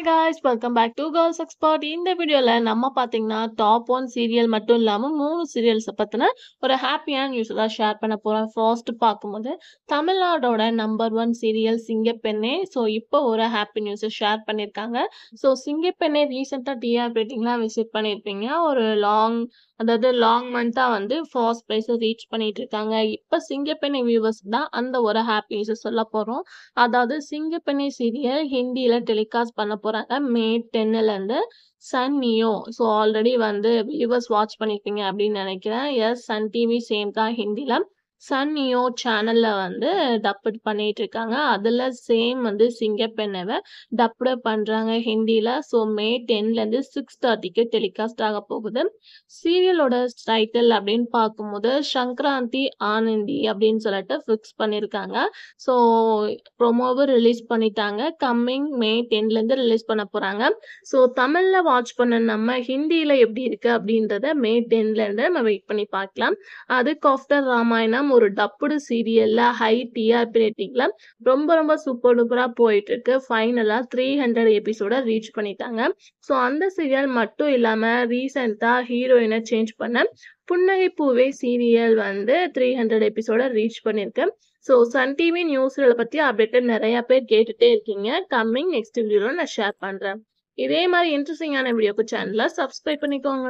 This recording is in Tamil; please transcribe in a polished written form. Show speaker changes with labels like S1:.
S1: guys, welcome back to Girls Expert. இந்த வீடியோல நம்ம பாத்தீங்கன்னா டாப் 1 சீரியல் மட்டும் இல்லாம 3 சீரியல்ஸ் பத்தின ஒரு ஹாப்பியான நியூஸ் தான் ஷேர் பண்ண போறோம். ஃபர்ஸ்ட் பார்க்கும்போது தமிழ்நாடோட நம்பர் 1 சீரியல் சிங்கப்பெண்ணே. ஸோ இப்போ ஒரு ஹாப்பி நியூஸ் ஷேர் பண்ணியிருக்காங்க. ஸோ சிங்கப்பெண்ணே ரீசெண்டா டிஆர் ரேட்டிங்லாம் விசிட் பண்ணியிருப்பீங்க. ஒரு லாங் மந்த்தா வந்து ஃபர்ஸ்ட் பிளேஸ் ரீச் பண்ணிட்டு இருக்காங்க. இப்ப சிங்கப்பெண்ணை வியூவர்ஸ் தான் அந்த ஒரு ஹாப்பி நியூஸ் சொல்ல போறோம். அதாவது சிங்கப்பெண்ணை சீரியல் ஹிந்தியில டெலிகாஸ்ட் பண்ண போறாங்க மே 10ல இருந்து சன் நியோ. ஸோ ஆல்ரெடி வந்து வியூவர்ஸ் வாட்ச் பண்ணிருப்பீங்க அப்படின்னு நினைக்கிறேன். எஸ், சன் டிவி சேம் தான் ஹிந்தில சன் நியோ சேனல்ல வந்து டப்டு பண்ணிட்டு இருக்காங்க. அதுல சேம் வந்து சிங்கப்பெண்ணவை டப்டு பண்றாங்க ஹிந்தில. ஸோ மே 10ல இருந்து 6:30க்கு டெலிகாஸ்ட் ஆக போகுது. சீரியலோட டைட்டில் அப்படின்னு பார்க்கும்போது சங்கராந்தி ஆனந்தி அப்படின்னு சொல்லிட்டு ஃபிக்ஸ் பண்ணியிருக்காங்க. ஸோ ப்ரொமோவும் ரிலீஸ் பண்ணிட்டாங்க. கம்மிங் மே 10ல இருந்து ரிலீஸ் பண்ண போறாங்க. ஸோ தமிழ்ல வாட்ச் பண்ண நம்ம ஹிந்தியில எப்படி இருக்கு அப்படின்றத மே 10ல இருந்து நம்ம வெயிட் பண்ணி பார்க்கலாம். அதுக்கு ஆஃப்டர் ராமாயணம் ஒரு டப்புடு சீரியல்ல ஹை டிஆர்பி ரேட்டிங்ல ரொம்ப சூப்பர் டூப்பரா போயிட்டு இருக்கு. ஃபைனலா 300 எபிசோட ரீச் பண்ணிட்டாங்க. ஸோ அந்த சீரியல் மட்டும் இல்லாம ரீசெண்டா ஹீரோயினை சேஞ்ச் பண்ண புன்னகை பூவே சீரியல் வந்து 300 எபிசோட ரீச் பண்ணிருக்கு. ஸோ சன் டிவி நியூஸ்களை பத்தி அப்டேட் நிறைய பேர் கேட்டுட்டே இருக்கீங்க. கம்மிங் நெக்ஸ்ட் வீடியோல நான் ஷேர் பண்றேன். இதே மாதிரி இன்ட்ரெஸ்டிங்கான வீடியோக்கு சேனலை சப்ஸ்கிரைப் பண்ணிக்கோங்க.